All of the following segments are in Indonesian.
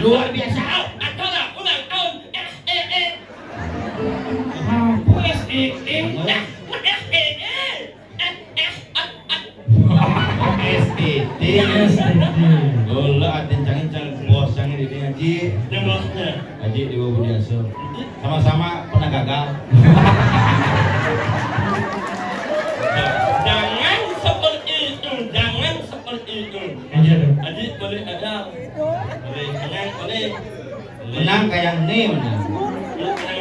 luar biasa. Atau lah ulang tahun SEE. Apa SEE? SED. Bola atin cangin bos cangin ini Haji. Yang bosnya. Haji Dewa Budiaso. Sama-sama pernah gagal. Jangan seperti itu, jangan seperti itu. Aja dong. Adik boleh ada, boleh menang, boleh. Menang kayak ini menang.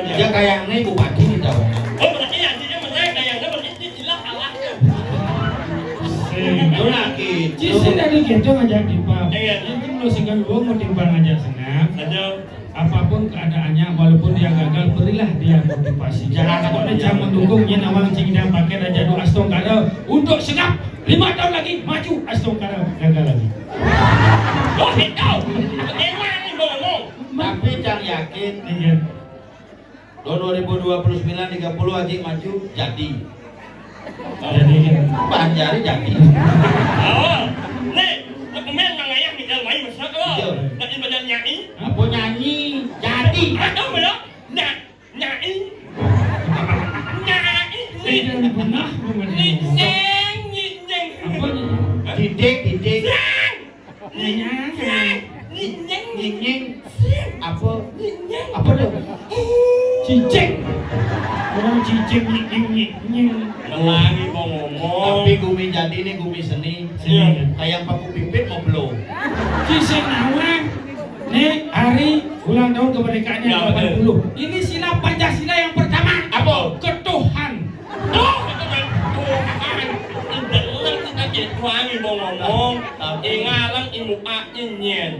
Dia kayak ini bupati di tahun. Oh berarti adiknya menang, kayaknya berarti jelas kalahnya. Itu lagi. Cisi tadi gitu ngajak timbang. Iya. Itu lo singkat gua mau timbang aja senang. Aja. Apapun keadaannya, walaupun dia gagal, berilah dia motivasi. Jangan kalau dia mendukungnya nawang cingdang pakai raja doa Astong Karo untuk segap 5 tahun lagi maju Astong Karo gagal lagi. Oh itu, bagaimana nih ngomong? Tapi jangan yakin. Iya. 2029 30 Haji maju jadi. Jadi Banjari jadi. Oh, nih, kemen ngayang di dalam air besar Iya. oh, nanti badan nyai. Apa nyanyi jadi. Aduh belum, nyai, tidak benar nyeng, mengenai nyeng, apa Didik. nyanyang Nying. Apa dong? cicing orang cicing nying melangi mau ngomong. Tapi gumi jadi ini gumi seni. Iya. Kayak Paku Pipit mau blow. cicing nawang nih hari ulang tahun kemerdekaannya Ya, 80 ini sila Pancasila yang pertama Apa? ketuhan Tuh, itu kan Tuhan. Indalang kita jatuhangi mau ngomong. Ingalang imuka inyen.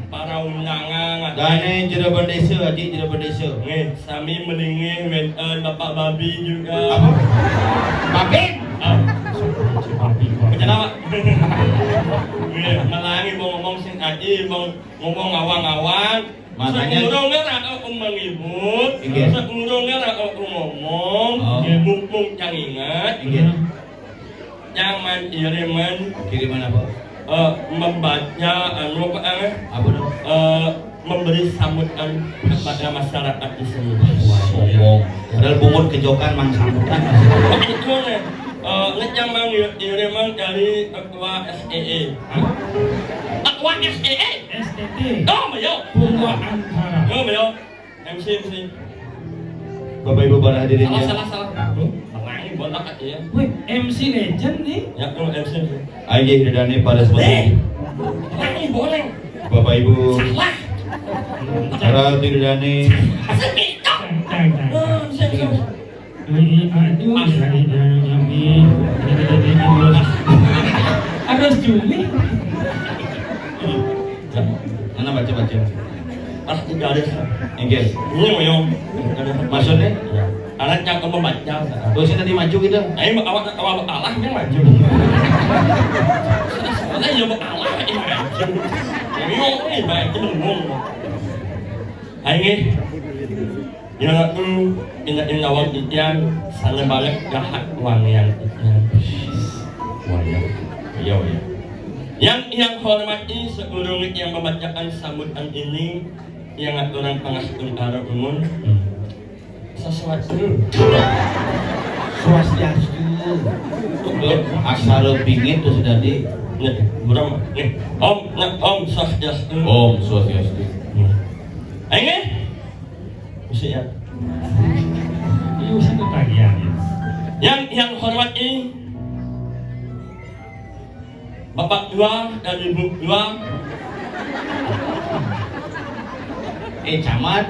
Para undangan. Gane Cirebon Desa Haji Cirebon Desa. Nih, sami meningi Bapak Babi juga. Apa? Babin. Kenapa? Melangi mau ngomong sing aji, mau ngomong awang-awang. Makanya- Sekurungnya aku mengibut, Iya. sekurungnya aku ngomong, Oh. mumpung yang ingat, Iya. jangan kiriman Kiriman apa? membaca Apa dong? memberi sambutan kepada masyarakat di sini. Sombong. Padahal bungut kejokan mang sambutan. Itu nih, ngecambang kiriman dari ketua SEE. Ketua SEE? STT Oh, mayo. Purwa Antara Oh, mayo. MC. Bapak Ibu para hadirin ya. Salah. Melangi botak aja ya. wih MC legend nih Ya, kalau MC. Aja hidani pada seperti Melangi boleh. Bapak Ibu Salah. para hadirin Segitu. Cang. Aduh, harus Juli. mana baca. Ah, garis. Inggris. Ini mayo. Maksudnya? Anak yang kamu baca. Bosnya tadi maju gitu. Ayo awak kalah yang maju. Saya yang kalah yang maju. Ngomong nih baik ngomong. Ayo ya aku ingat awak ikan sana balik jahat wayang ikan. Wayang. Iya. Yang hormati seluruh yang membacakan sambutan ini yang aturan pengasuhan para umum sesuatu Swastiastu. Aksara pingit tuh sudah di. nih berapa nih om swastiastu Om Swastiastu. ayo usia Itu satu tagihan. yang hormati Bapak dua dan Ibu dua Camat.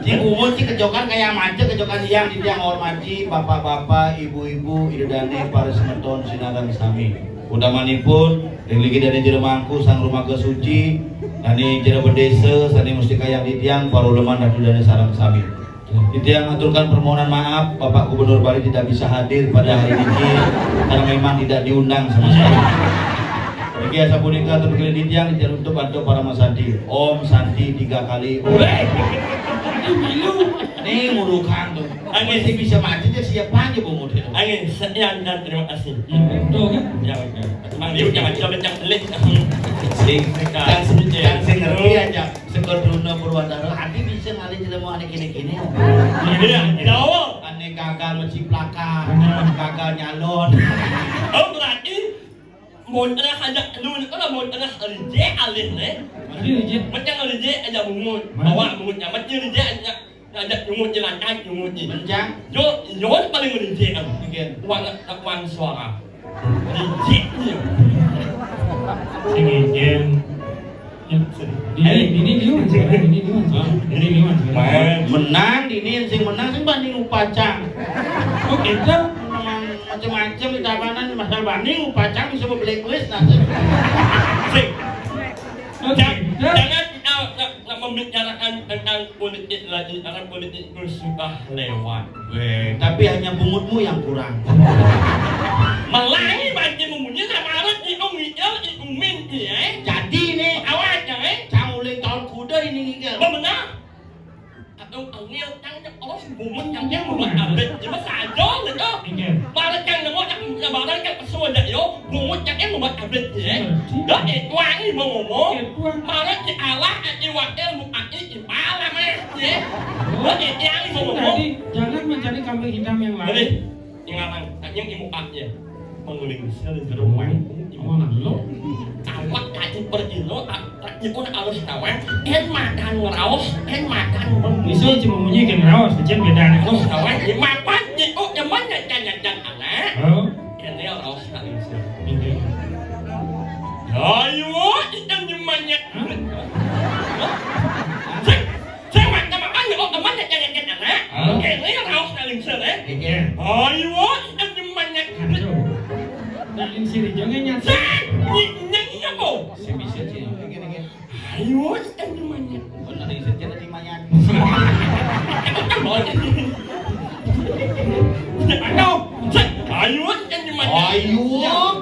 Di umur ci kejokan kayak macet kejokan yang di tiang hormati bapak-bapak, ibu-ibu, idudane para semeton sinarang sami. Udamanipun ligi dari Jeremangku sang rumah kesuci dani Cirebon Desa sani mustika yang di tiang para ulama dan dani sarang sami. Di tiang aturkan permohonan maaf Bapak Gubernur Bali tidak bisa hadir pada hari ini karena memang tidak diundang sama sekali. Bagi asa punika atau begini ditiang untuk bantu para Mas Santi. Om Santi 3 kali. Om. Aduh, milu. Nih murukan tuh. Angin. Masih bisa maju aja siapa aja bu model. Angin sekian dan terima kasih. Betul kan? Ya, Mang Liu jangan coba pelik. Sing kan sing ngerti aja. Sekor Bruno Purwandara hati bisa ngalih jelema ane kene-kene. Iya, tahu. Ane gagal menciplakan, gagal nyalon. Oh berarti muốn ada hanya dulu kalau muốn ada kerja alih nih. Masih reject. Macam kerja aja mungut, bawa mungutnya macam kerja aja mungut jalan kaki mungutnya. Bencang. Yo paling kerja kan. Uang suara. Kerja. Ingin ini Menang ini sing menang sing banding upacang. Oh kita Macam-macam di tabanan masalah banding upacang bisa blacklist nah. Jangan membicarakan tentang politik lagi karena politik itu sudah lewat. Tapi hanya bungutmu yang kurang. Melangi bagi memuji sama harus diungil diumin ya. Jadi nih Awak jangan canguling tahun kuda ini ngigel. benar. Atau angil yang orang bumun yang membuat abet cuma saja gitu. Barang yang nemu barang yang sesuatu yo bumun yang membuat abet ya. Dah wangi ngomong. Barang di Allah di wakil mukanya di pala mah ya. Dah yang ngomong. Jangan mencari kambing hitam yang Jadi lain. ingatkan yang ibu aknya menguling sekali ke rumah. Mana lo? Awak kaji berilmu, itu harus tahu. Makan ngeraus, makan Bisa cuma menyiapkan rawas, kecil beda nih. harus tahu. Makan itu yang mana jangan anak. Oh, Ini harus sekali. ini. Ayo, yang dimana? Saya makan itu yang mana jangan anak. Ini harus sekali. Ayo, yang dimana? Nah, ini sih jangan nyata. Nyanyi apa? Saya bisa sih. Gini-gini. Ayo, yang dimana? Benar ini saja nanti mayat. Ayo, yang dimana? Ayo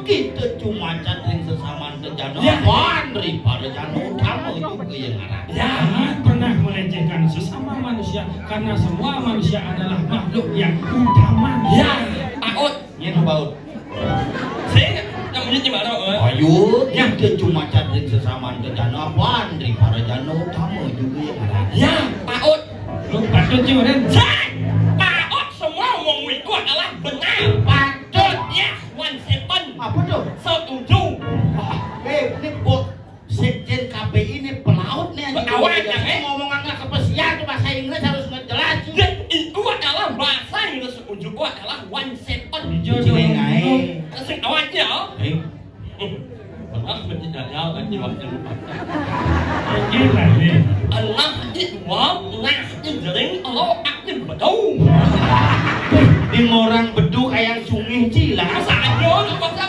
kita cuma catering sesama terjano. Pandri pada jano utama itu keyengaran. Jangan pernah melecehkan sesama manusia karena semua manusia adalah makhluk yang utama. Ya, Pak Yang baut. saya namanya gimana? Ayo kita cuma catering sesama terjano. Pandri pada jano utama itu keyengaran. Ya, Pak Lu patut juga dan Pak semua ngomong itu adalah benar. Patut. Ya, 17. Apa tuh? Setuju. Ini bot sekjen KPI ini pelaut nih. Awak jangan ngomong nggak kepesian tuh bahasa Inggris harus ngejelas. Dan itu adalah bahasa yang setuju adalah 17. dijodohin. Sing awaknya. Hei, Allah menjadinya lagi waktu lupa. Gila nih. Allah itu nah jering Allah aktif betul. di orang bedu kayak sungai cilah. Bahasa aja,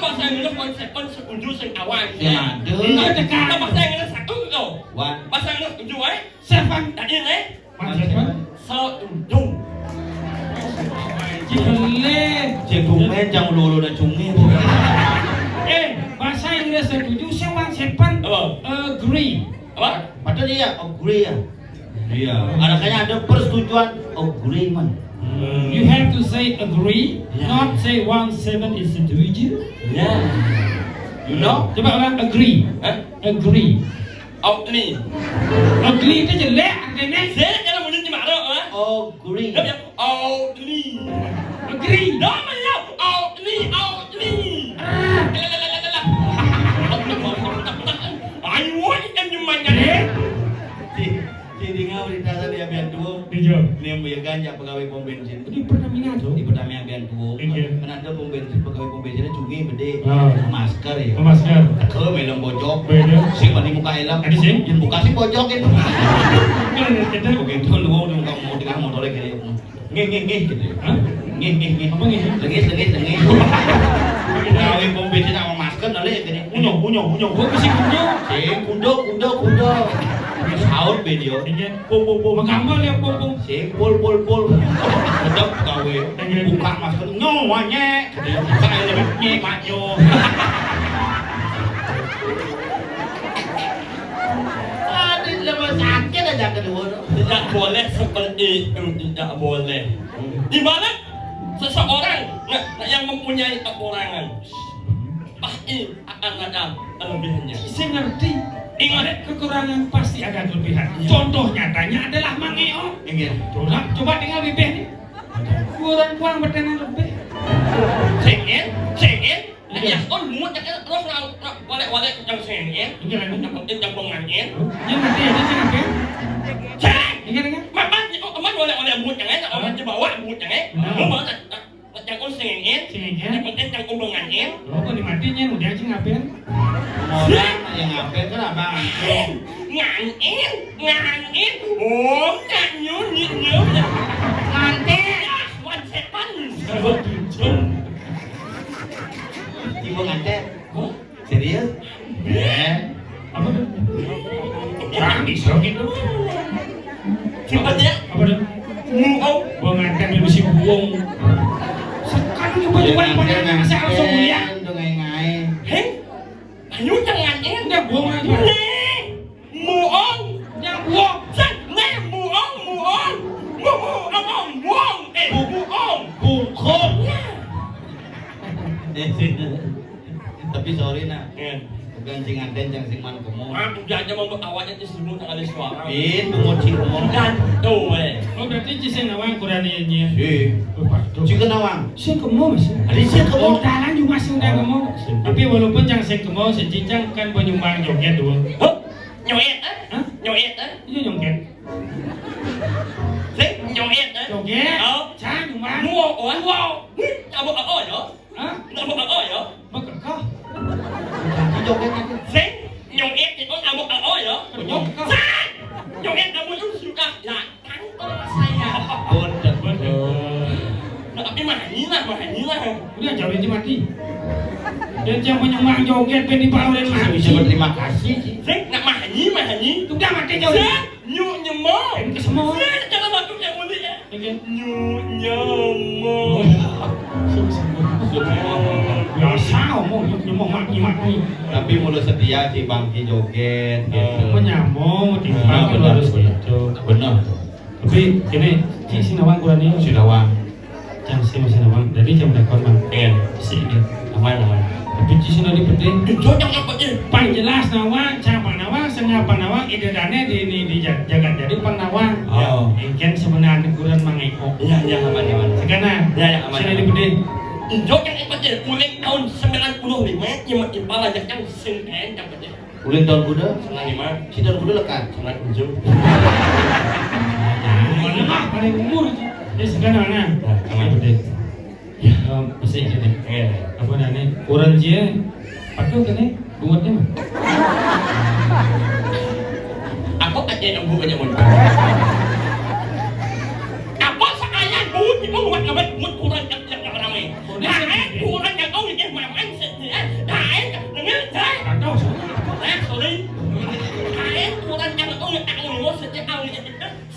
bahasa Inggris konsep setuju sing awak. Ya, Nah, kita bahasa Inggris satu tuh. Wan, Bahasa Inggris setuju eh? Seven. Tak ini Seven. setuju. Jibele. cekungan jangan lulu dan sungai. Bahasa Inggris setuju seven. Agree. Apa? Padahal dia agree ya. Iya. Ada kayaknya ada persetujuan agreement. You have to say agree, Yeah. not say 17 is setuju. Ya. You know? Coba orang agree. Agree. Outly. Agree itu jelek artinya. Saya kalau mau jadi mana? Agree. Dia bilang outly. Agree. Dah mana? Outly. Ayo, yang dimana? Jadi ngau di dasar dia biar dua. Dijawab. Ini yang punya ganja pegawai pom bensin. Di Pertamina tuh. Di Pertamina biar dua. Iya. Kan ada pom bensin pegawai pom bensinnya cungi gede. Ah. Masker ya. Masker. Ke melong bojok. Beda. Sing di muka elak. Ada sing? Yang buka sih pojok itu. Kita. Begitu lu mau di kamar motornya gini. Ngeh gitu. Hah? Ngeh. Apa ngeh? Lengis. Pegawai pom bensin sama masker nale gini. Unyo. Gua kasih kunjung. Sing kundo. Sahur video. Po. Magambal ya po. Sing pul. Sedap gawe. Buka masker nyowanya. Buka elemennya manyo. Aduh, lemas sakit aja kedua. Tidak boleh seperti itu tidak boleh. Di mana seseorang yang mempunyai kekurangan pasti akan ada kelebihannya. Saya ngerti. Ingat, kekurangan pasti ada kelebihan. Contoh nyatanya adalah Mang Eo. Coba tinggal bibir nih. Kurang kuang bertenan lebih. Sengit. Ya, kon muat yang terus wale yang sengit. Yang penting yang pengangin. Yang ngerti aja sih apa? Cek. Ingat. Mama, kamu wale muat yang itu orang Jawa muat yang itu. Kamu yang kon sengit. Yang penting yang pengangin. Lo kok dimatinya udah sih ngapain? Orang yang ngapain kan abang? Ngangin. Oh, nyanyi. Nanti wan setan. Ibu ngantet? Serius? Apa tuh? Bisa gitu. Sifatnya Apa tuh? muong. Gua nganten di besi buong. Sekarang coba pada masa langsung mulia. Ngai-ngai. Heng, ayo jangan ngangin. Udah buong aja. Muong. Yang buong. Muong. Muong. Bungkuk. Tapi sorry nak. Bukan sing aden yang sing man kemo. Udah aja mau awalnya disebut ada suara. Bungut sing kemo. Kan tuh Oh berarti ciseng nawang kuraniannya. Jika nawang. Sing kemo masih. Ada sing kemo. Dalan juga masih udah kemo. Tapi walaupun jangan sing kemo, sejincang kan penyumbang joget dulu. Nyoet Itu joget. Sing nyoet Joget. Cang nyumbang. Wow. Kamu apa ya? Hah? Kamu apa ya? Bekekah. Joget Sing nyoet itu kamu apa ya? Nyoet kamu itu sudah datang ke saya. Tapi mahina. Udah jauh itu mati. Dan yang penyumbang joget di bawah bisa berterima kasih sih. Sing nak mahani. Udah mati jauh. Nyemo. Ke semua. Jangan masuk yang mulia. Nyemo. Biasa ngomong maki. Tapi mulut setia si bangki joget gitu. Menyambung, timbang Benar, harus gitu. Benar. Tapi ini si Sinawang kurang ini Sinawang. Yang si Sinawang. Jadi jam dekor mah. Si ini. Namanya. Tapi di sini di penting. Itu yang apa je? Pang jelas Nawang, siapa Nawang, sengapa Nawang, idedane di jagat jadi Pang Nawang. Oh. Mungkin sebenarnya kurang mangiko. Iya aman. Sekarang. Ya, aman. Sini di penting. Itu yang apa je? Ulang tahun 95 yang impala yang singen yang apa je? Uling tahun kuda. 95. Si tahun kuda lekat. 97. Mana paling umur. Ya sekarang mana? Aman. Penting. Ya, masih ini. Apa namanya? Kurang je. Pakai kene buatnya mah. Aku aja yang buat aja mun. Apa sekalian buat itu buat ngapain buat kurang yang ramai. Kurang yang kau ini maman setia. Dengar tak? Atau Sorry. Kurang yang kau ini tak mau setia kau ini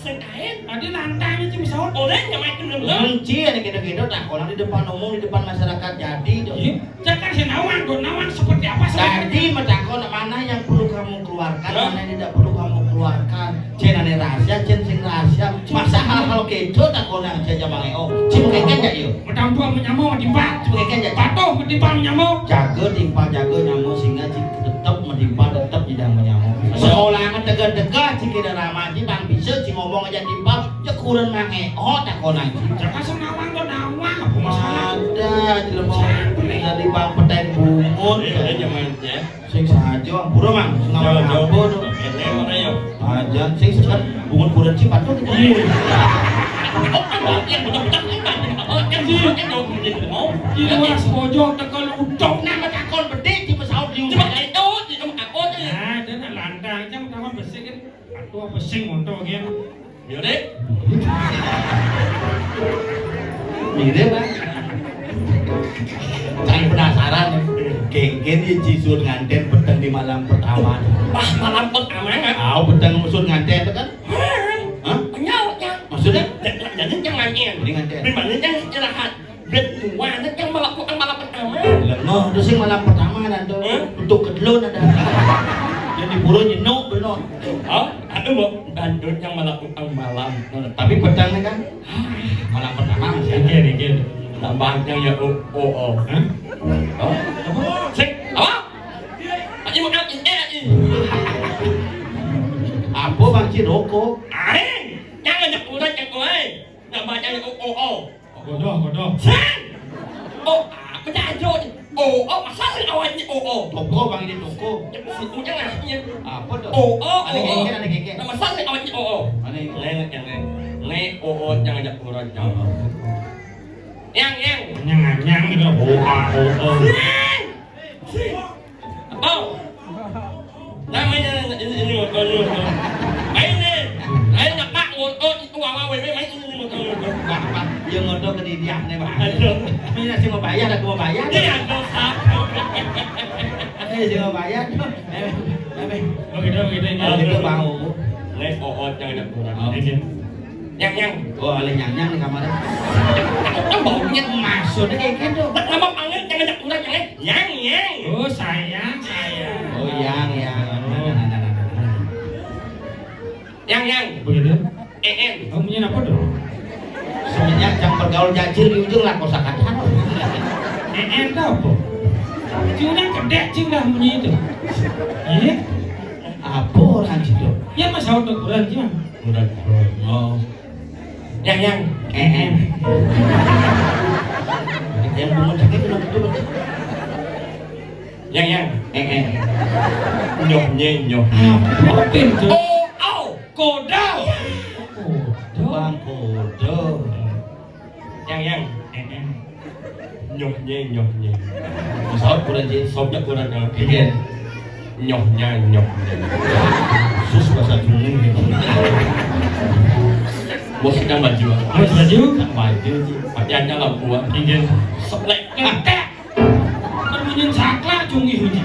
sengkain. ada lantang aja misalnya. Orang yang main film Kunci ada gitu-gitu tak orang di depan umum di depan masyarakat jadi. Jangan si Nawang seperti apa Tadi mentakon mana yang perlu kamu keluarkan, mana yang tidak perlu kamu keluarkan. Cenane rahasia, sing rahasia. Masa hal-hal gitu takon yang jaja mangeo. Cuma keken ya yuk. Mentampu menyamuk mentimpa. Cuma keken ya. Patuh mentimpa menyamuk. Jaga timpa jaga nyamuk sehingga tetap mentimpa tetap tidak menyamuk. Sekolah kan tegak-tegak jika ada ramaji bang bisa si ngomong aja timpa ya kurang mangeo takon aja. Jangan si Nawang tuh Nawang apa masalah? Ada di lemong dari bang petai bungut. Sing saja buru mang ngawal apa tuh. Aja sing sekarang bungut bulan cipat tuh. Iya mas pojok tekan ucok. Nama takon bedek di pesawat di Cuma udara. itu di kamu aku aja. Nah, dan lantang jam tahu besing kan. Atau besing untuk kan. Yaudah. Mirip kan? Saya penasaran Kengken di Cisun nganten petang di malam pertama. Pas malam pertama kan? Petang musuh nganten itu kan? Hah? Penyawatnya. Maksudnya? Jadi jangan nganten. Ini nganten. Dimana istirahat. Betua yang melakukan malam pertama. No, itu sih malam pertama dan tuh untuk kedelun ada. Jadi buru nyenuk benar. Oh, Aduh, lanjut yang melakukan malam. Tapi pedang nih kan malam pertama masih ada. Dikit. Tambahnya ya oh. Hah? Oh, Sing, apa? Aji makan ini. apa Bang Ciroko? Aing, jangan ngajak urat yang kowe. Tambahnya ya oh. Kodoh. Sing. Oh, apa jajo? Oh, masa sih awalnya oh. Toko Bang ini toko. Si ujang nasinya. Apa tuh? Oh. Ada keke. Nama sih awalnya oh. Aneh. Ne oh jangan ngajak urat jangan. Yang. Nyang itu oh. Oh. Namanya ini motor. Ayo nak motor itu wawa wewe main ini motor. Pak, yang ngono kedidian nih Bang. Aduh. Ini nasi mau bayar, aku mau bayar. Dia dosa. Sih mau bayar. Begitu Oh, gitu Bang. Ne oh jangan ngajak urat. Dikit. Yang. Oh, ale nyang di kamarnya. Kan baunya Maksudnya kayak gitu. nama panggil jangan ngajak urat yang. Oh sayang. Oh, yang. Yang. Begitu. En. Kamu punya apa tuh? Semenjak jam bergaul jajir di ujung lah kosakata. Entah apa? Cuma gede cinglah bunyi itu. Iya. Apa orang itu? Ya masa untuk bulan gimana? Urat. Oh, Yang. yang bunga sakit belum betul. Yang. Nyoh. Apa itu? Oh. Kodal. Bang Kodo. Yang. Nyoh. Misal kurang jenis. Sobnya kurang yang Iya. Nyohnya. Sus bahasa Juni. Bos sedang baju. Harus baju? Baju. Pakaiannya lampu. Ingin. Seplek. Ketek. Kan bunyi saklar cungi bunyi.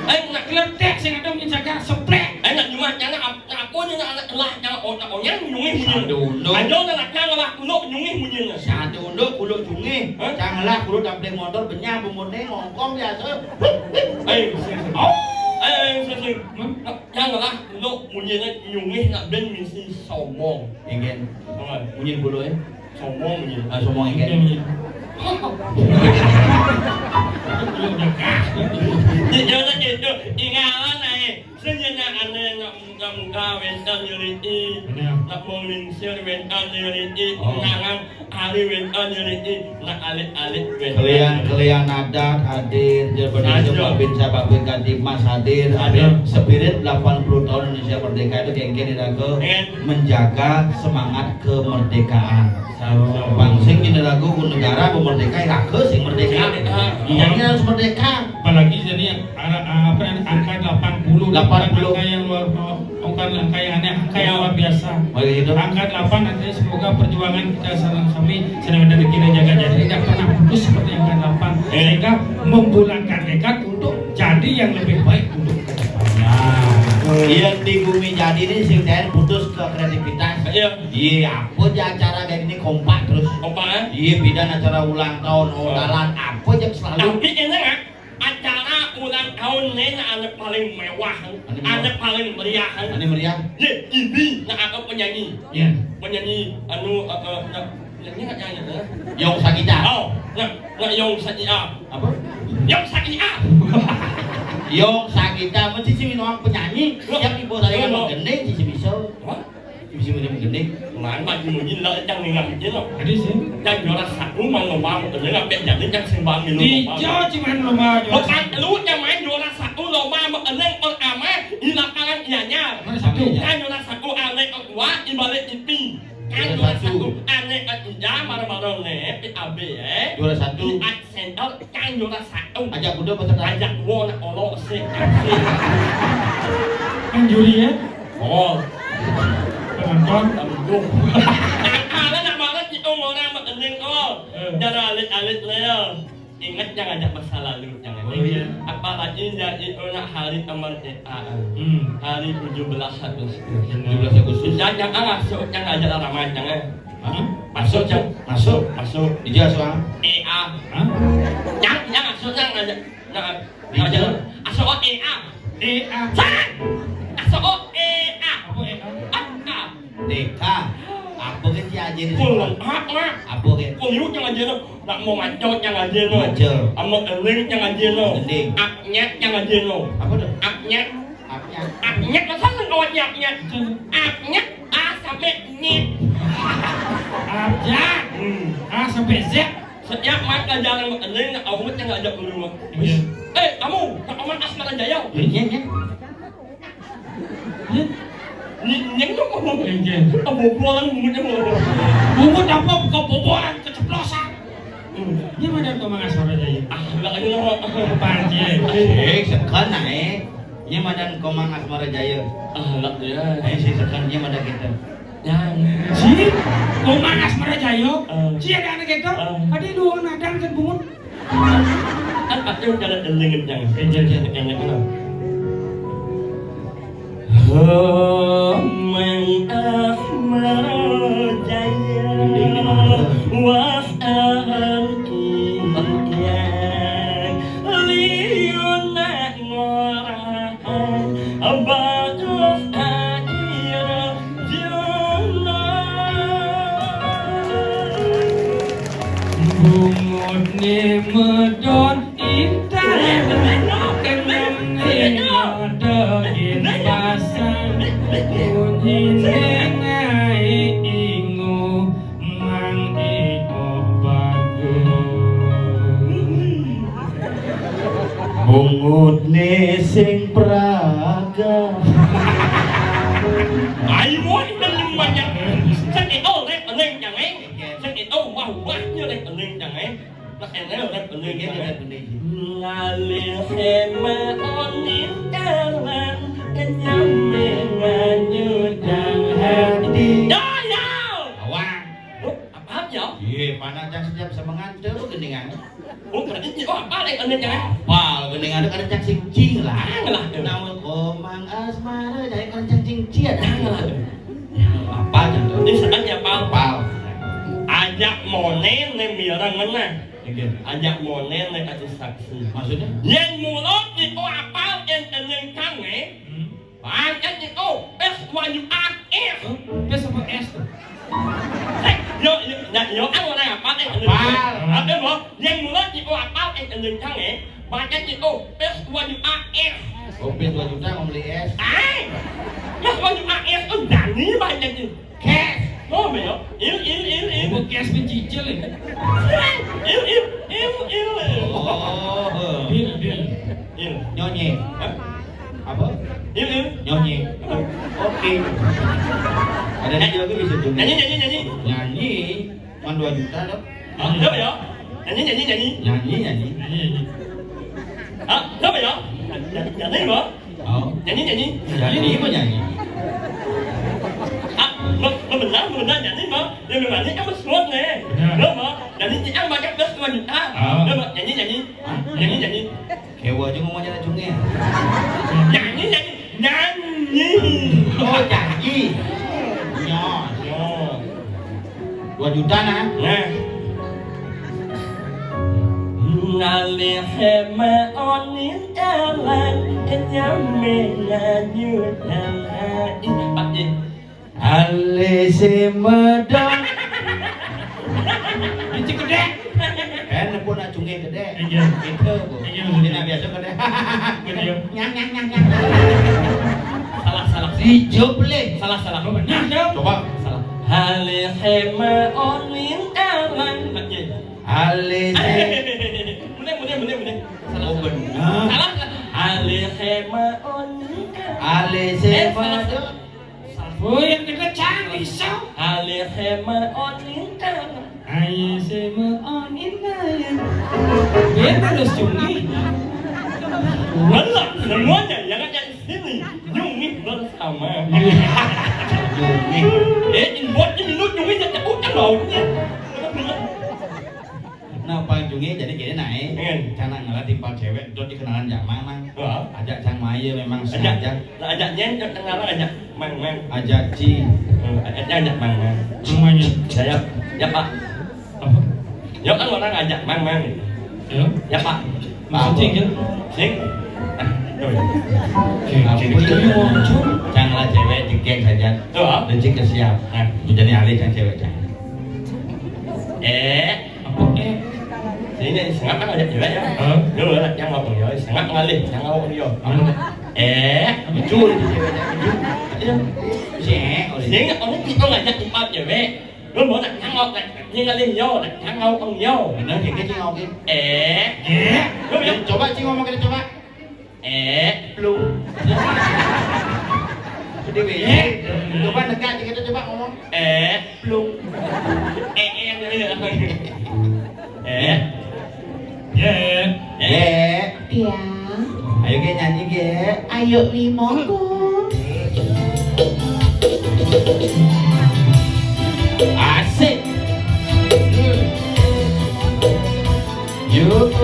Nak kletek sing ada bunyi saklar seplek. Nak cuma jangan aku ni nak lah jangan otak nyungi bunyi. Aduh. Ajo nak lah kulo nyungi bunyi. Satu unduk kulo jungi. Janganlah kulo dampling motor benyah bumurne ngongkong biasa. Janganlah kulo bunyi nyungi nak ben misi sombong. Ingin bunyi kulo ya. Sombong bunyi. Sombong ingin. Jangan gitu. Ingalan sejenak aneh nak kawin dan nyeriti. Nak menginsir wentan nyeriti. Nangan hari wentan nyeriti. Nak alit Kalian adat hadir, Jawabannya Babin Sababin Katimas hadir, ada spirit 80 tahun Indonesia Merdeka itu genggen dirago menjaga semangat kemerdekaan. Bangsing ini lagu negara merdeka raga sing merdeka. Ini harus merdeka. Apalagi jadi angka 80 angka yang luar angka yang aneh, angka yang luar biasa. Angka 8 nanti semoga perjuangan kita sami sedang dari kira jaga jadi tidak pernah putus seperti angka 8 sehingga membulatkan tekad untuk jadi yang lebih baik untuk kedepannya. Yang di bumi jadi ini sing dan putus ke kreativitas. Iya, apa aja acara kayak gini kompak terus. Kompak Iya, bidan acara ulang tahun, odalan apa aja selalu. Tapi ini kan acara ulang tahun ini anak paling mewah, anak paling meriah. Ini meriah. Ibi nak aku penyanyi. Iya. Penyanyi anu nyanyi nggak nyanyi ya? Yong Sakita. Oh, nak Yong Sakita. Apa? Yong Sakita. Yong Sakita mesti sih orang penyanyi yang ibu tadi kan gendeng sih bisa. Bisa gendeng. Mana maju mungkin lah jangan nggak mungkin loh. Jadi sih Jangan juara satu mang lomba mau kerja nggak jadi jangan sembang di di lomba. Jawa cuman lomba Bukan lu yang main juara satu lomba mau kerja orang aman di lapangan ianya. satu. Kan juara satu aneh kedua ibalik ipi. Kan juara satu aneh ketiga marah-marah nih PAB Juara satu. di center kan juara satu. Ajak kuda peserta. Ajak gua nak olok sih. Kan juri ya Oh, penonton. tembung. Kalau nak banget itu orang berkening oh, jangan alit-alit lah. Ingat jangan ajak masa lalu, jangan. Oh, iya. Apalagi jadi orang hari kemerdekaan, hari 17 Agustus. 17 Agustus. Jangan masuk, jangan ajak ramai, jangan. Masuk, jangan. Masuk. Ija soal. EA. Hah? Jangan masuk, jangan ajak. Jangan. Asal EA. EA. Jangan. Asal EA. Apa EA? TK. Apa ke Ci Aji di Pulang sekolah? apa? Apa ke? Kunyuk yang aja lo, nak mau ngacot yang aja lo, Ngacot. sama eling yang aja lo, Gending. aknyat yang aja lo, Apa tuh? aknyat, Apanya? aknyat masa lengkawat nyaknya, aknyat A sampai nyet. Abjad. A sampai Z. Setiap makan jalan eling, awet yang ngajak dulu. Iya. Kamu, nak oman Asmara Jaya, Iya. nyeng tuh kamu, Iya. bobolan bumbunya mau. Bungut apa kebobolan keceplosan. Ini mana Komang Asmara Jaya? Enggak aja lo. Apaan dia? Sekan naik. Nya madan Komang Asmara Jaya. Enggak ya. Si sekan nya madan kita. Yang Si Komang Asmara Jaya. Si ada anak itu. Eh. Ada dua nadang kan bungut. ada jalan eling yang yang mana? Komang Asmara Jaya was Bungut ni medon intan. Kenyam ni medogin pasang. Bunyi nengai ingu mang iko bagus. Bungut ne sing praga. Ai muốn lên lưng mà nhặt Sao cái ô lên ở lên chẳng ấy Sao cái ô wow quá như lên ở lên chẳng ấy Nó sẽ lên ở lên Ini chẳng ada ấy benda ini. Là liền xem mà on nín ca lan Cái nhắm mình là như chẳng hati Đó nào Awang. Apa vậy? Iya, mana cak setiap semangat terus gendingan. Ủa cái gì apa lên ở lên chẳng ấy Wah, gendingan ada cak sing cing lah. Lah. Nama Komang Asmara Jaya kan cak cing ciat. Lah. Apa contoh? Ini saatnya apa? Pal. Ajak monen nih mirang mana Iya. Ajak monen nih kasih saksi Maksudnya? Yang mulut itu apa yang eling tange? Banyak itu es wajib akeh. Bes apa es tuh? Yo ăn này apa yang eling? Apa mo? Yang mulut itu apa yang eling tange? Banyak itu es wajib akeh. Kopi 2 juta mau beli es. Ai? Es wajib akeh itu dani banyak itu. Cash. Oh me yo. Il. Bekas mencicil ini. Il. Oh. Il. Nyonyi. Apa? Il. Nyonyi. Oke. Ada lagi bisa juga. Nyanyi. Nyanyi. Man 2 juta dong. Apa ya? Nyanyi. Nyanyi. Apa ya? Nyanyi apa? Oh. Nyanyi. Nyanyi apa nyanyi? Lo benar nyanyi apa? Yang nyanyi kan semua nih. Lo mah nyanyi yang banyak bes 2 juta. Lo mah nyanyi. Kewa aja ngomongnya lacungnya. Nyanyi. Oh, nyanyi. Nyos. Yo. 2 juta nah. Nah. Ngalih hema onin jalan kenyamengan yudan hati Pak Ale semedang. Ini gede. Pun acungnya gede. Iya. Gitu bu. Iya. Dina biasa gede. Gede. Nyang. Salah. Hijau boleh. Salah. Nah, jauh. Coba. Salah. Halih hema onin jalan Pak Ale Bener. Oh benar. Salah. Halih hema onin jalan Ale semedang. Oh, yang gede canggih so. Halih hema onin jalan Ayo semua onin kaya. Dia terus cungi. Malah semuanya yang ada di sini nyungi bersama. Buat ini lu nyungi jadi udah lautnya. Nah, panjungnya jadi gini naik. Karena ngelatih pal cewek, itu dikenalan Jamang mang. Ajak Cang Maya memang sengaja. Ajak nyet kenal ajak mang. Ajak Ci. Ajak mang. Semuanya. Ya Pak. Apa? Ya kan orang ajak mang. Ya. Ya Pak. Maksudnya kan? Sing. Oke, ini muncul. Janganlah cewek jengking saja. Tuh. Dan jika siap. Nah, jadi alih yang cewek jangan. Apa Sini sangat kan ada cewek ya. Dulu lah yang ngomong yo, sangat ngalih, yang ngomong yo. Jujur itu ceweknya, jujur. Sini orang kita ngajak tempat cewek. Lu mau nak ngomong nak ngalih yo, nak ngomong yo. Benar kayak gitu ngomongin. Lu bilang Coba sih ngomong kita coba. Belum. Dewi. Coba dekat kita coba ngomong. Belum. yang ini. Ya, Ayo ke nyanyi ke. ayo limoku. Asik. Yuk.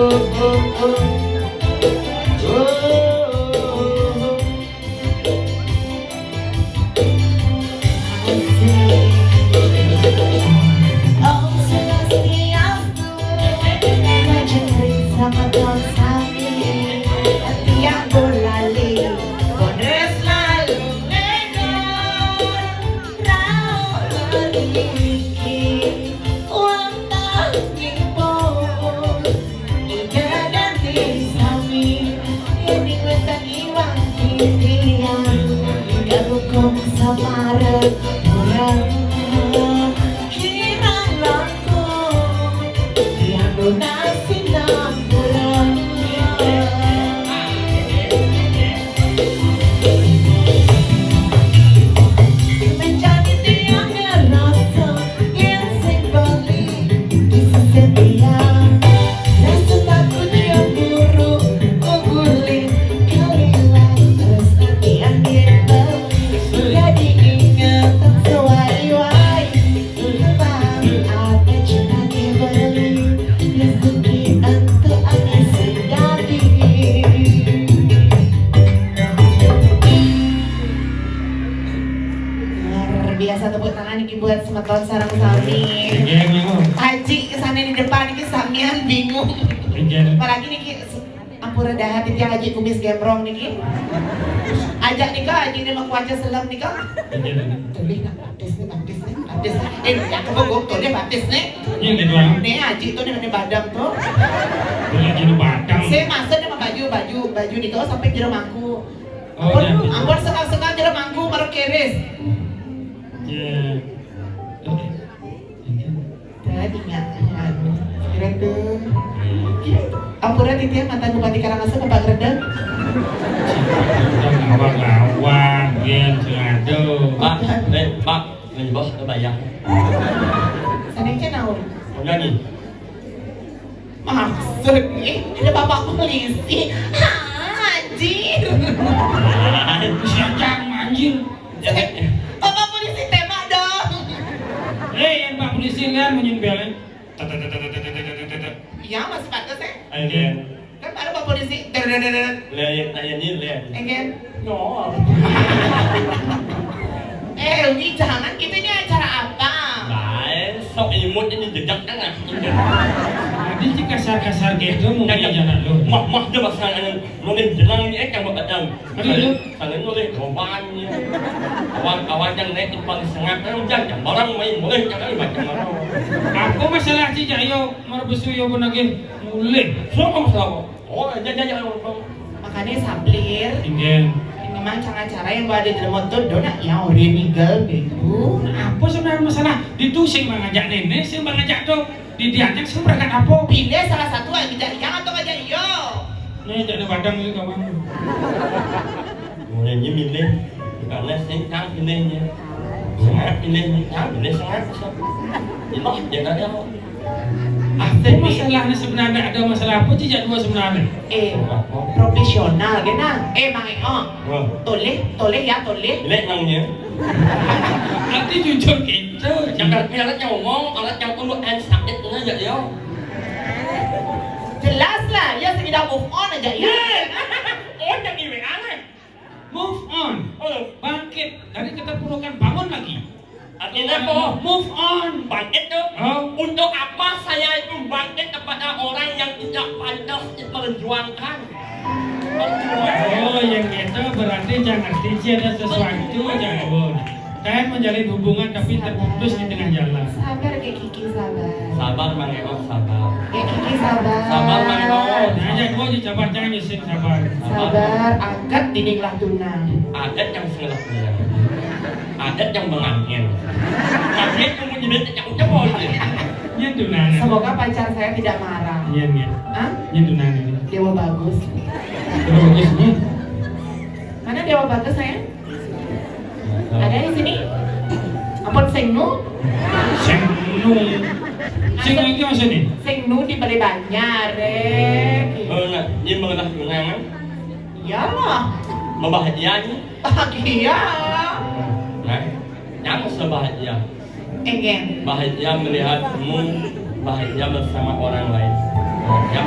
Oh, Swastiastu, Majeng sama Tuhan Sami, tiap bolali, bones lalu legon, rao lagi, uang tangking pun, iga ganti Sami, ini letak iwang titian, iga hukum samara, orang kirang langkung, yang lunasi lampuran. Menjadi tiang rasa yang sembali kisah setia, rasa takut cemburu guling kalilah rasa tiang kita jadi ingatan sewai-wai tentang apa cinta dibeli rezeki untuk angin sejati. Luar biasa, tepuk tangan ini buat semeton sarang sami. Haji kesana di depan ini samian bingung. Apalagi nih ampura dah hati tiang haji kumis gembrong nih. Ajak nih kak, haji ini mau kuaca selam nih kak. Toleh nak baptis nih. Ya kebogok toleh baptis nih. Nih haji tuh nih badang tuh. Saya masuk nih sama baju nih kau sampai jero mangku. Ampun sekal jero mangku baru keris. Tadi nggak kira tuh. Ampura titian mantan Bupati Karangasem Bapak Gredeg. Awang-awang, gen sengado. Pak, ini bos kebayang. Sanengnya naon? Mau nyanyi? Maksud ada bapak polisi. Anjir. Siapa anjir? Bapak polisi tema dong. Yang Pak Polisi kan menyembelin. Iya masih pantas ya. Ayen. Kan ada bapak polisi. Lihat nyanyi lihat. Engen. No. Ini jangan kita ini acara apa? Baik, sok imut ini jejak kan? Tadi sih kasar-kasar gitu mungkin jangan lo. Mah dia pasangan nulis jenang ni kan buat adam. Aduh. Kalau nulis robannya. Awak yang naik timpang sengat kan jangan barang main boleh jangan baca marah. Aku masalah sih jayo marbesu yo pun lagi mulai. Sama. Oh, jangan. Makanya saplir. Ingen. Memang cara-cara yang gua ada di motor dona yang illegal gitu. Apa sebenarnya masalah? Itu sing mengajak nenek, sing mengajak tuh diajak sing berangkat apa? Pilih salah satu yang tidak yang atau aja iyo. Nih jadi badang itu kawan. Mulai milih karena sengkang pilihnya. Sangat pilihnya, pilih sangat. Jelas jangan ada. Apa masalahnya sebenarnya? Ada masalah apa sih dua sebenarnya? Profesional gena. Mang toleh ya toleh. Pilih nangnya. Nanti jujur gitu. Jangan pilih ngomong, alat yang perlu sakit itu aja ya. Jelas lah, ya sekedar move on aja ya. Oh, yang ini aneh. Move on. Bangkit. Tadi kita perlukan bangun lagi. Artinya apa? Move on. Bangkit tuh. Oh. Untuk apa saya itu bangkit kepada orang yang tidak pantas diperjuangkan? Oh yang itu berarti jangan ada sesuatu jangan. Kalian menjalin hubungan tapi terputus di tengah jalan. Sabar kayak Kiki sabar. Sabar Mang Eo, sabar. Kayak Kiki sabar. Sabar Mang Eo. Nah, gua dicabar jangan nyesin sabar. Sabar, angkat dindinglah tunang. Adat yang selesai. Adat yang mengangin. Angin kemudian yang cebol. Nya tunana. Semoga pacar saya tidak marah. Iya, iya. Hah? Nya tunana. Dewa bagus. Bagusnya. Mana Dewa bagus saya? Ada di sini? Ampun Sengnu? Sengnu. Sengnu itu maksudnya? Sengnu di Bali Banjar, Rek. Nah, ini mengenai tunangan. Iyalah. Membahagianya. Bahagia. Nah, yang sebahagia. Egen. Bahagia melihatmu bahagia bersama orang lain. Ya.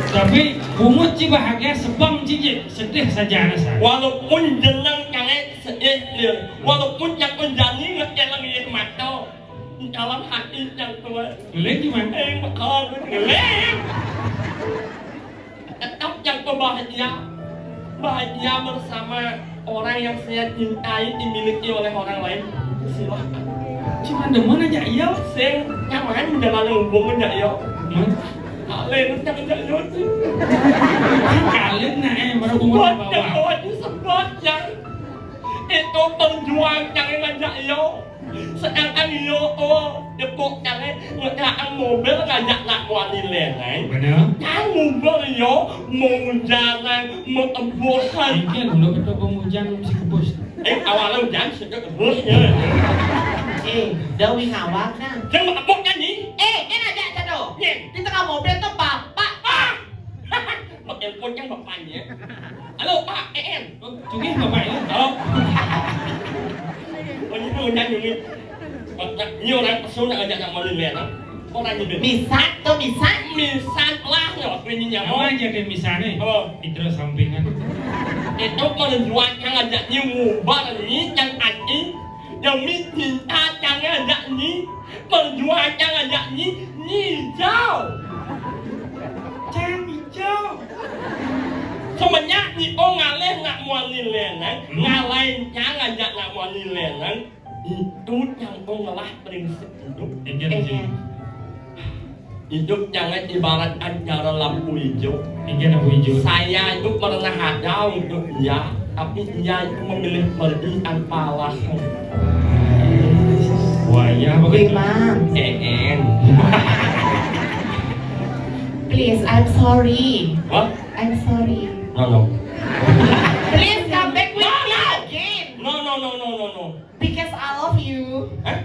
Tapi bungut sih bahagia sebang cici sedih saja anak saya. Walaupun jenang kangen sedih, walaupun yang menjani ngekelang yang mata dalam hati yang tua. Geleng gimana? Bakal geleng. Tetap yang bahagia bersama orang yang saya cintai dimiliki oleh orang lain. Silahkan. Cuma demen aja iya. Sing nyaman menjalani hubungan ya yo. Kalian jangan jauh. Kalian baru hubungan bawa. Sebatang itu penjual yang ngajak yo. Sedangkan yo depok kalian ngejak mobil ngajak nak wani leneng. Bener? Yang mobil yo mau jalan mau tembusan. Mungkin udah ketemu hujan mesti kebus. Awalnya hujan sudah kebusnya. Dewi ngawak nah. Jangan mabuknya nih. Kan ada tuh. Nih. Di tengah mobil tuh bapak. Pakai pocong bapaknya. Halo Pak EM. Cungih bapak ya? Halo. Ini punya nyungit. Ini orang pesona aja yang mau lihat. Orang ini. Misat tuh misat. Misal lah ya ini nyamuk. Apa aja kayak misalnya? Oh. Itu sampingan. Itu menunjukkan yang ada ni mubah ni yang ani yang minta yang ada ni menjual yang ada ni hijau. Jangan hijau. Sebenarnya ni ngalih nak muali lenang, ngalahin yang ada nak muali lenang itu yang ngalah prinsip hidup. Hidup jangan ibarat antara lampu hijau. Lampu hijau. Saya itu pernah ada untuk dia, tapi dia itu memilih pergi tanpa alasan. Wah ya begitu. Bang. Please, I'm sorry. What? I'm sorry. No. Please come back with me again. No. Because I love you. Hah?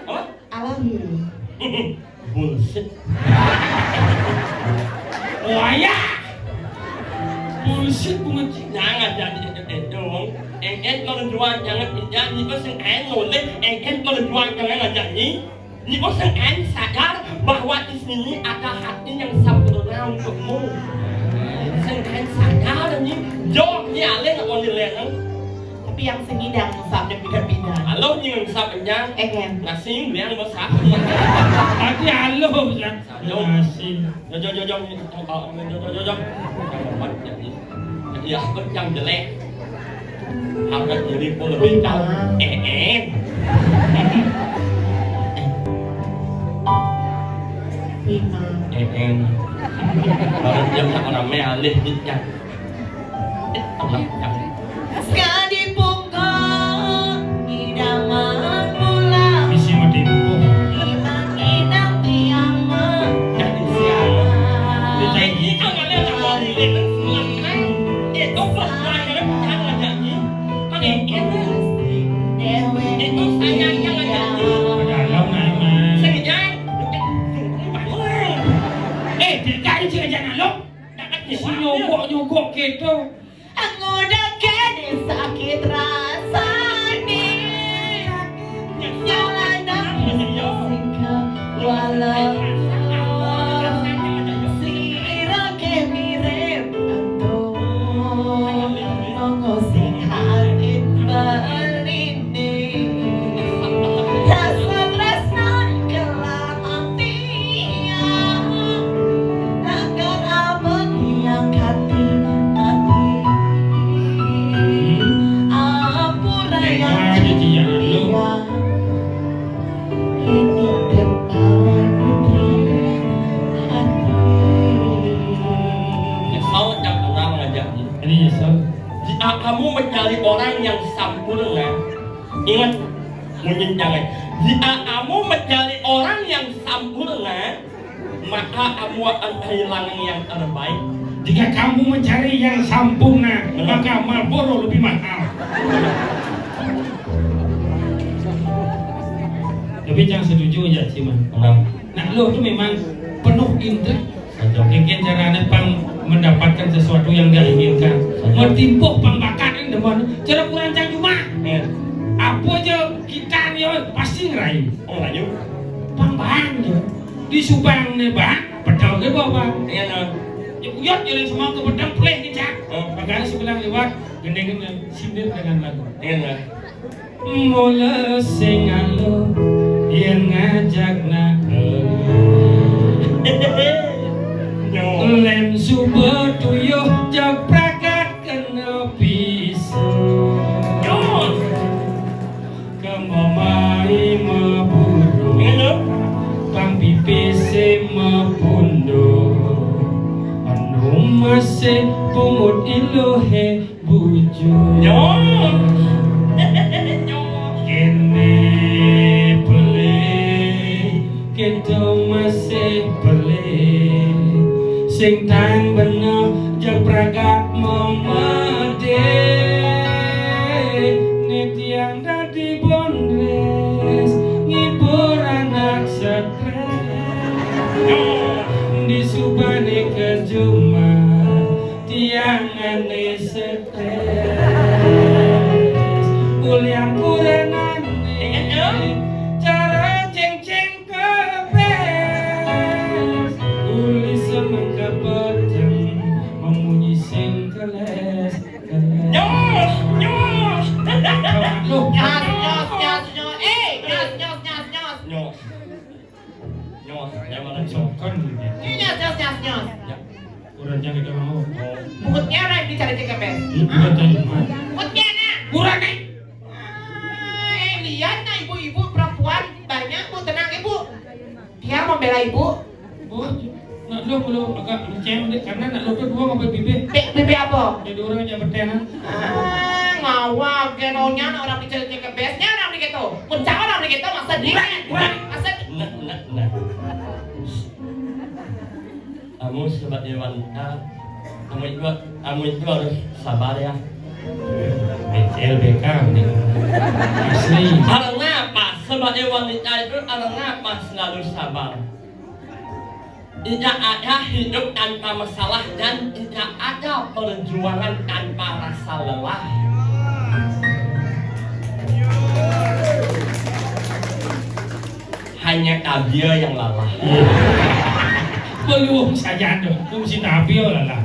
Apa? I love you. Bullshit. Wah ya. Bullshit bunga cing. Jangan jadi itu. Engken kalau jual jangan pinjam. Ni kau sengkan nulis. Engken kalau jual jangan ngajak ni. Ni kau sengkan sadar bahwa di sini ada hati yang sempurna untukmu. Sengkan sadar ni. Jom ni alih nak mau dilenang. Tapi yang sengidang sampai pindah-pindah. Halo ni ngusap penyang. Egen. Nasi yang besar. Hati halo kan. Nasi. Jom. Ya, yang jelek. Harga diri pun lebih tahu. Bima. Kalau dia tak orang melih dia. Sekali punggung idaman mula. Misi mau timpuk. Iman idam tiaman. Jadi siapa? Jadi kalau dia tak mau lihat silakan. Itu pasal yang janji. Kalau itu saya yang janji. Kalau memang. Saya Tidak ada jangan lo. Si nyogok gitu. Aku dah kena sakit rasanya. Jangan singkap walau sira ke mirip atau mengusik hati balini. Rasa tresna kelam hati agar abad yang hati nyesal yang pernah mengajaknya. Ini nyesel. Jika kamu mencari orang yang sempurna, ingat, mungkin jangan. Jika kamu mencari orang yang sempurna, maka kamu akan kehilangan yang terbaik. Jika kamu mencari yang sempurna, maka Marlboro lebih mahal. Tapi jangan setuju ya sih man. Nah lo tuh memang penuh intrik. Mungkin caranya pang mendapatkan sesuatu yang dia inginkan. Metimpuk pang bakatnya depan. Cara kurancang cuma. Apa aja kita nih pasti ngerayu. Oh ngerayu. Pang bang tuh. Di Subang nih bang. Pedal ke bawah. Iya. Uyot jalan semua ke pedang pleh kecak. Makanya sebelah lewat gendeng sindir dengan lagu. Iya. Mula sing alo yen ngajak nak lem subuh tuyuh jak prakat kena piso kemamai maburu pang pipise mapundo anu masih pungut iluhe bujo kene pelih kita masih pelih sing tang bener jak pragat memede netiang dadi bondres ngibur anak stres di subane kejuma tiang ane stres kuliah kurenane cara ceng-ceng kepes uli seneng kepeteng memunyi sing keles Nyos, nyos. Loh, Nyos. Nyos. Nyos, ya mana nyos. sokan Nyos. kurang jangan kita mau Bukutnya orang yang dicari CKPS. kita tanya mana Bukutnya nak. kurang nih Lihat nah ibu-ibu perempuan banyak bu, tenang ibu. Dia membela ibu. oh nak lo belum agak mencem deh karena nak lo tuh dua ngobrol bibir Bibi apa? jadi orang aja bertenan Ngawak genonya orang dicari CKPS-nya orang di gitu. Puncak orang di gitu masa dia. Masa Nah. Kamu sebagai wanita, kamu itu harus sabar ya. LBK nih asli Karena apa? Sebagai wanita itu karena apa selalu sabar. Tidak ada hidup tanpa masalah dan tidak ada perjuangan tanpa rasa lelah. Hanya dia yang lelah. belum saja dong fungsi tabio lah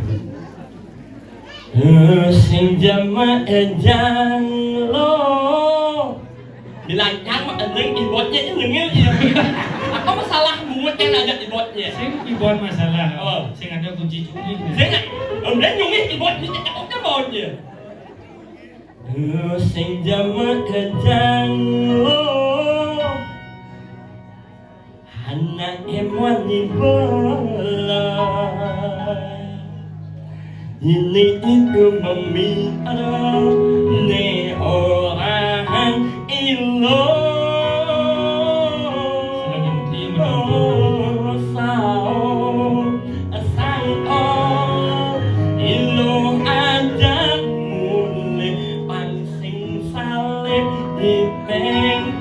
Sing jama ejan lo dilancang mah endeng ibotnya itu ngengil ya. Apa masalah mumet yang ada ibotnya? sing ibuan masalah Oh. sing ada kunci cumi Sing endeng nyungit ibotnya cakapnya bawahnya. Sing jama ejan lo anak emon bola ini itu memikirkan ne orang ilo selagi dia menang sao sao ilo ajak mulai pansing salib di peng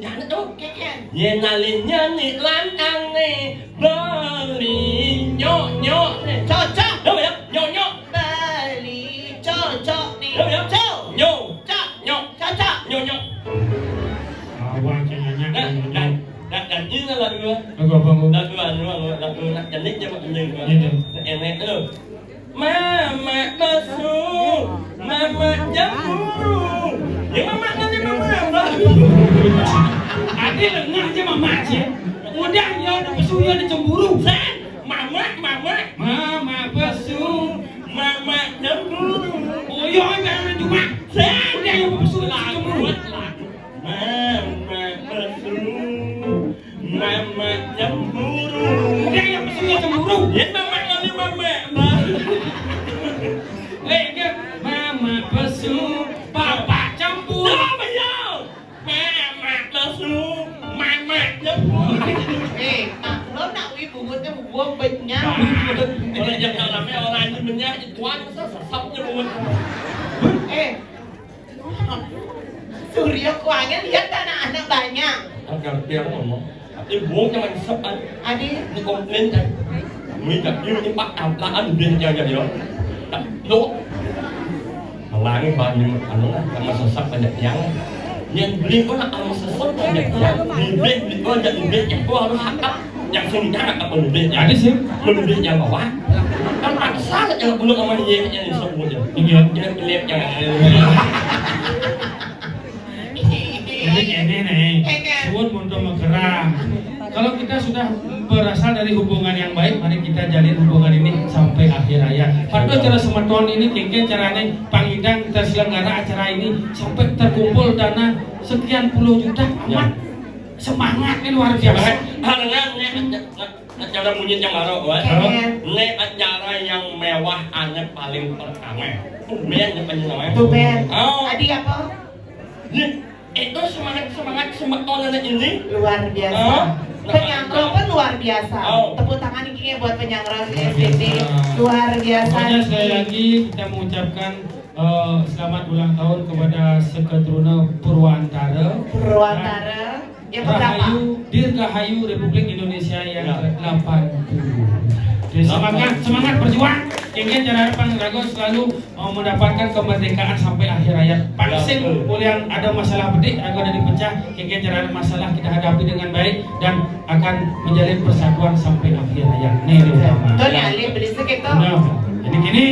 kan tuh. Keken. Nyanyi lantang nih beli nyok nih. Cocok. Đâu vậy? Nyok. Beli cocok nih. Đâu vậy? Cocok. Nyok. Cocok. Nyok. Awang cenanya. Dan ini là lagu Lagu apa Bu? lagu nak jenis je mak jenis. Iya. Enak tu. Mama basuh, mama jamburu. Ya mama nanti mama. Ade lengah aja mama aja. Udah ya udah pesu ya udah cemburu. San, mama. Mama pesu. Mama jamburu. Oh iya jangan cuma. San, Udah ya pesu lagu cemburu. Mama basuh, mama jamburu. Udah ya pesu ya cemburu. Ya mama nanti mama. Mama pesu, papa campur. Apa ya? Mama basuh, mama jamburu. Lo nak bungetnya buang banyak. Orang yang dalamnya orang itu banyak ituan masa sesapnya bunget. Surya kuangnya lihat anak-anak banyak. Agak dia ngomong, tapi buang jangan sepan. Adi, Ini komplain kan? Minta dia ini pak apaan dia jaga dia. Tak lo. Malangi banyak anu lah, sama sesap banyak yang. Yang beli kau nak sama sesap banyak yang. Beli kau jadi beli yang kau harus hakap. Yang sini jangan apa beli yang. Ada sih. Beli yang bawah. Kan paksa yang belum sama dia yang disebut ya. Iya. Yang beli yang. Jadi ini nih, suun untuk menggerak. Kalau kita sudah berasal dari hubungan yang baik, mari kita jalin hubungan ini sampai akhir hayat. Pada acara semeton ini, kengken caranya pangidang terselenggara acara ini sampai terkumpul dana sekian puluh juta amat. Semangatnya luar biasa. Karena acara munyit yang baru, ini acara yang mewah, aneh paling pertama. Bumen namanya. Bumen. Oh, Adi apa? Itu semangat semeton ini Luar biasa. Penyangrong pun luar biasa. Tepuk tangan ini buat penyangrong SDT. Luar biasa. Pokoknya sekali lagi kita mengucapkan selamat ulang tahun kepada Seketruna Purwantara. Yang keberapa? Rahayu Dirgahayu Republik Indonesia yang ke-80. Jadi semangat berjuang. Ingin cara harapan Rago selalu mendapatkan kemerdekaan sampai akhir hayat. Pangsin yang ada masalah pedik, Rago ada dipecah. Ingin cara masalah kita hadapi dengan baik dan akan menjalin persatuan sampai akhir hayat. Nih utama. Tuh nih Ali beli sedikit tuh. Nah, jadi gini.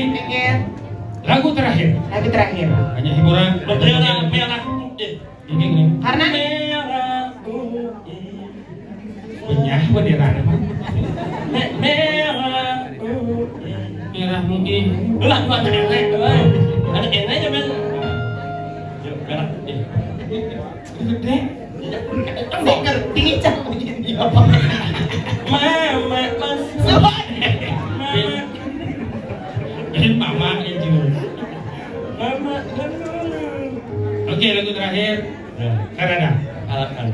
Lagu terakhir. Hanya hiburan. merah putih. Ini. Karena Merah putih. Benyah bendera apa? Merah putih. Merah mungkin. Lah, ada enak aja men. Merah putih. Gede. saya ngerti campurnya dia. Mama masuk. Ini mama itu. Mama. Oke, lagu terakhir. Karada. Alakan.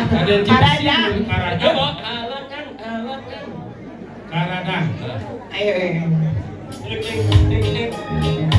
Ada Karada. Coba Karada. alakan. Karada. Ayo. Klik.